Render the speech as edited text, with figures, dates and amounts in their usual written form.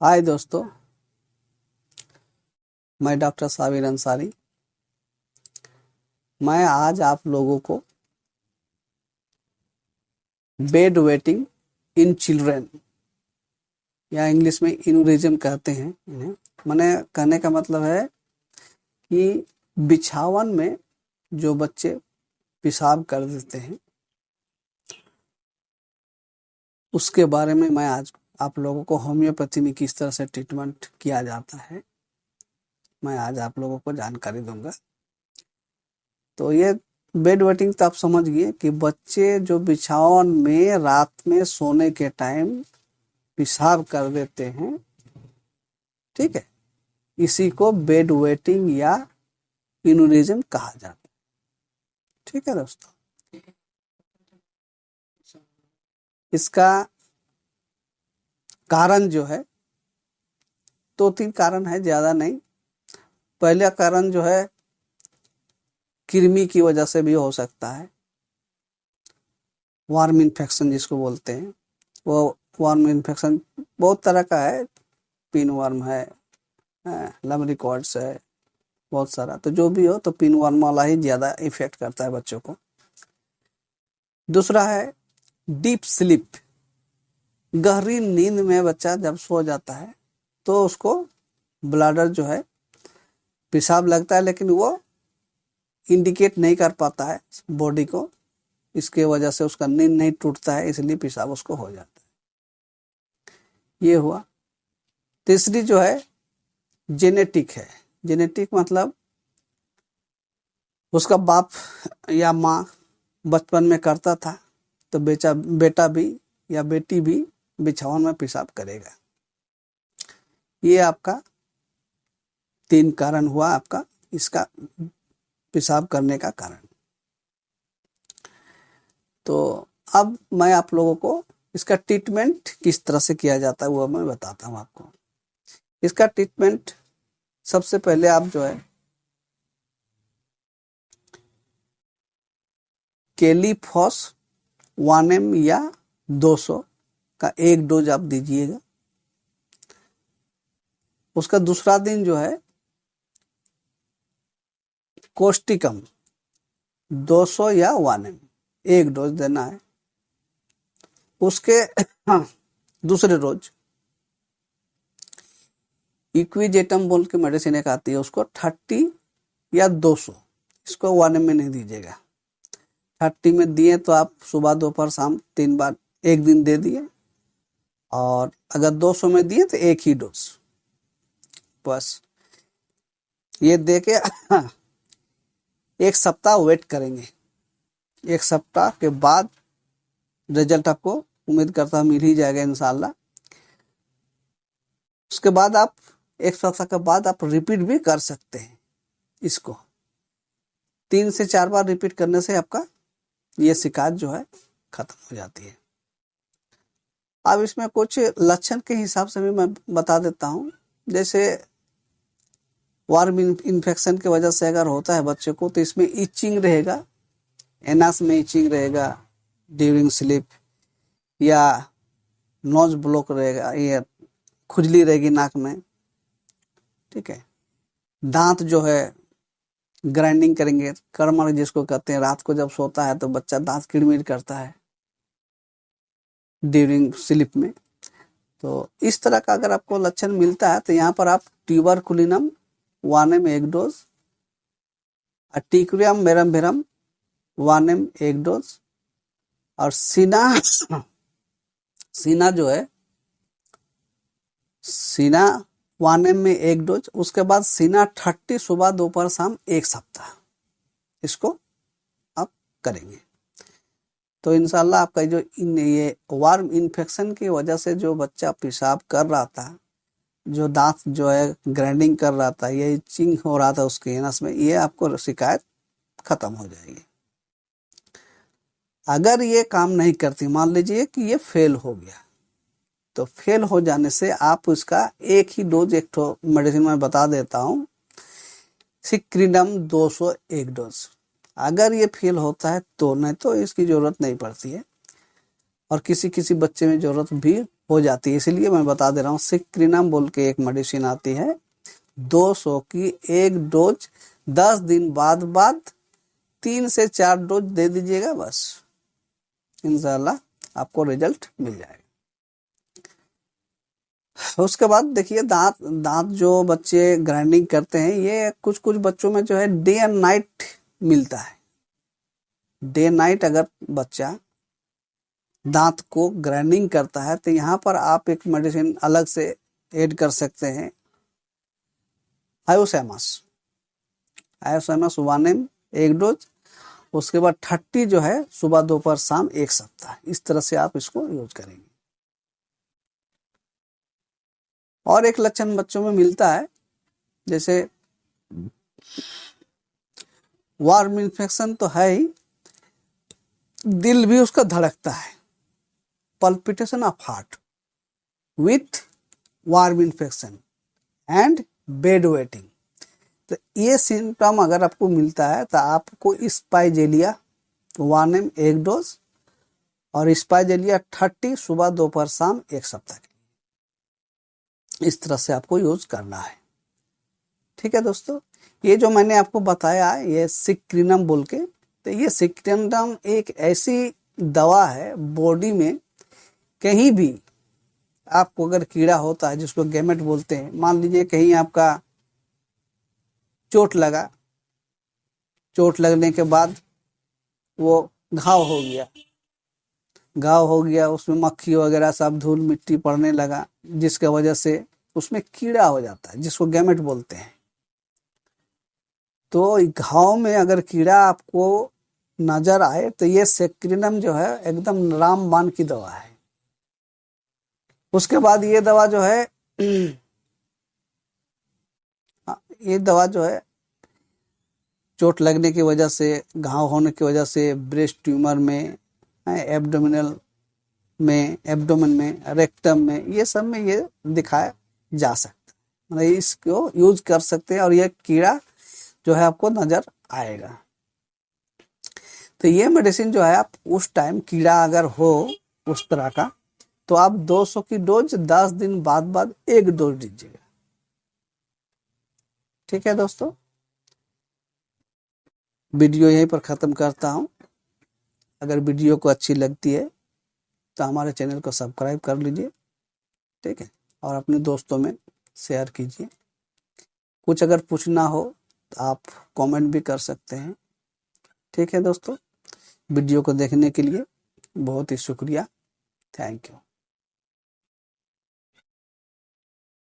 हाय दोस्तों, मैं डॉक्टर साबिर अंसारी। मैं आज आप लोगों को बेड वेटिंग इन चिल्ड्रन या इंग्लिश में इनुरिज्म कहते हैं इन्हें। मैंने कहने का मतलब है कि बिछावन में जो बच्चे पेशाब कर देते हैं उसके बारे में मैं आज आप लोगों को होम्योपैथी में किस तरह से ट्रीटमेंट किया जाता है मैं आज आप लोगों को जानकारी दूंगा। तो ये बेड वेटिंग तो आप समझ गए कि बच्चे जो बिछावन में रात में सोने के टाइम पेशाब कर देते हैं, ठीक है, इसी को बेड वेटिंग या इनुरिज्म कहा जाता है। ठीक है दोस्तों, इसका कारण जो है 2-3 कारण है, ज्यादा नहीं। पहला कारण जो है कृमि की वजह से भी हो सकता है, वार्म इन्फेक्शन जिसको बोलते हैं। वो वार्म इन्फेक्शन बहुत तरह का है, पिन वर्म है, लमरिकॉर्ड्स है, बहुत सारा। तो जो भी हो, तो पिन वर्म वाला ही ज्यादा इफेक्ट करता है बच्चों को। दूसरा है डीप स्लीप, गहरी नींद में बच्चा जब सो जाता है तो उसको ब्लैडर जो है पेशाब लगता है, लेकिन वो इंडिकेट नहीं कर पाता है बॉडी को, इसके वजह से उसका नींद नहीं टूटता है, इसलिए पेशाब उसको हो जाता है। ये हुआ। तीसरी जो है जेनेटिक है। जेनेटिक मतलब उसका बाप या माँ बचपन में करता था तो बेटा भी या बेटी भी बिछावन में पेशाब करेगा। ये आपका 3 कारण हुआ आपका इसका पेशाब करने का कारण। तो अब मैं आप लोगों को इसका ट्रीटमेंट किस तरह से किया जाता है वो मैं बताता हूँ आपको। इसका ट्रीटमेंट सबसे पहले आप जो है कैलीफॉस 1 ml या 200 का 1 डोज आप दीजिएगा। उसका दूसरा दिन जो है कोस्टिकम 200 या 1 ml 1 डोज देना है। उसके दूसरे रोज इक्विजेटम बोल के मेडिसिन एक आती है, उसको 30 या 200, इसको 1 ml में नहीं दीजिएगा। 30 में दिए तो आप सुबह दोपहर शाम 3 बार 1 दिन दे दिए, और अगर 200 में दिए तो 1 ही डोज बस। ये दे के 1 सप्ताह वेट करेंगे। 1 सप्ताह के बाद रिजल्ट आपको उम्मीद करता मिल ही जाएगा इंशाल्लाह। उसके बाद आप 1 सप्ताह के बाद आप रिपीट भी कर सकते हैं। इसको 3 से 4 बार रिपीट करने से आपका ये शिकायत जो है खत्म हो जाती है। अब इसमें कुछ लक्षण के हिसाब से भी मैं बता देता हूँ। जैसे वार्म इन्फेक्शन की वजह से अगर होता है बच्चे को तो इसमें इचिंग रहेगा, एनस में इचिंग रहेगा ड्यूरिंग स्लीप, या नोज ब्लॉक रहेगा, ये खुजली रहेगी नाक में, ठीक है। दांत जो है ग्राइंडिंग करेंगे, कर्मर जिसको कहते हैं। रात को जब सोता है तो बच्चा दांत किड़मिड़ करता है ड्यूरिंग स्लीप में। तो इस तरह का अगर आपको लक्षण मिलता है तो यहाँ पर आप tuberculinum 1 ml 1 dose, teucrium marum verum 1 ml 1 dose, और सीना जो है सीना 1 ml में 1 डोज। उसके बाद सीना 30 सुबह दोपहर शाम 1 सप्ताह, इसको आप करेंगे। तो इंशाल्लाह आपका जो ये वार्म इन्फेक्शन की वजह से जो बच्चा पेशाब कर रहा था, जो दांत जो है ग्राइंडिंग कर रहा था, ये इचिंग हो रहा था उसके एनस में, ये आपको शिकायत खत्म हो जाएगी। अगर ये काम नहीं करती, मान लीजिए कि ये फेल हो गया, तो फेल हो जाने से आप उसका 1 ही डोज, एक ठो मेडिसिन में बता देता हूँ, सिक्रिडम 200 1 डोज। अगर ये फेल होता है तो, नहीं तो इसकी जरूरत नहीं पड़ती है, और किसी किसी बच्चे में जरूरत भी हो जाती है। इसलिए मैं बता दे रहा हूँ, सिक्रिनम बोल के एक मेडिसिन आती है, 200 की एक डोज 10 दिन बाद 3 से 4 डोज दे दीजिएगा, बस इंशाल्लाह आपको रिजल्ट मिल जाएगा। उसके बाद देखिए, दांत दांत जो बच्चे ग्राइंडिंग करते हैं, ये कुछ कुछ बच्चों में जो है डे एंड नाइट मिलता है। डे नाइट अगर बच्चा दांत को ग्राइंडिंग करता है तो यहाँ पर आप एक मेडिसिन अलग से ऐड कर सकते हैं, आयोसैमस। आयोसैमस 1 ml एक डोज, उसके बाद 30 जो है सुबह दोपहर शाम 1 सप्ताह, इस तरह से आप इसको यूज करेंगे। और एक लक्षण बच्चों में मिलता है, जैसे वार्म इन्फेक्शन तो है ही, दिल भी उसका धड़कता है, palpitation of heart with warm infection and bed wetting. तो ये सिम्टम अगर आपको मिलता है तो आपको स्पाइजेलिया 1 ml एक डोज और स्पाइजेलिया 30 सुबह दोपहर शाम 1 सप्ताह के लिए, इस तरह से आपको यूज करना है। ठीक है दोस्तों, ये जो मैंने आपको बताया ये सिक्रिनम बोल के, तो ये सिक्रिनम एक ऐसी दवा है, बॉडी में कहीं भी आपको अगर कीड़ा होता है, जिसको गैमेट बोलते हैं, मान लीजिए कहीं आपका चोट लगा, चोट लगने के बाद वो घाव हो गया, उसमें मक्खी वगैरह सब धूल मिट्टी पड़ने लगा, जिसके वजह से उसमें कीड़ा हो जाता है, जिसको गैमेट बोलते हैं। तो घाव में अगर कीड़ा आपको नजर आए तो ये सिक्रिनम जो है एकदम रामबाण की दवा है। उसके बाद ये दवा जो है ये दवा जो है चोट लगने की वजह से, घाव होने की वजह से, ब्रेस्ट ट्यूमर में, एब्डोमिनल में, एब्डोमेन में, रेक्टम में, ये सब में ये दिखाया जा सकता है, मतलब इसको यूज कर सकते हैं और ये कीड़ा जो है आपको नजर आएगा। तो ये मेडिसिन जो है, आप उस टाइम कीड़ा अगर हो उस तरह का, तो आप 200 की डोज 10 दिन बाद 1 डोज दीजिएगा। ठीक है दोस्तों, वीडियो यहीं पर ख़त्म करता हूँ। अगर वीडियो को अच्छी लगती है तो हमारे चैनल को सब्सक्राइब कर लीजिए, ठीक है, और अपने दोस्तों में शेयर कीजिए। कुछ अगर पूछना हो तो आप कमेंट भी कर सकते हैं। ठीक है दोस्तों, वीडियो को देखने के लिए बहुत ही शुक्रिया, थैंक यू।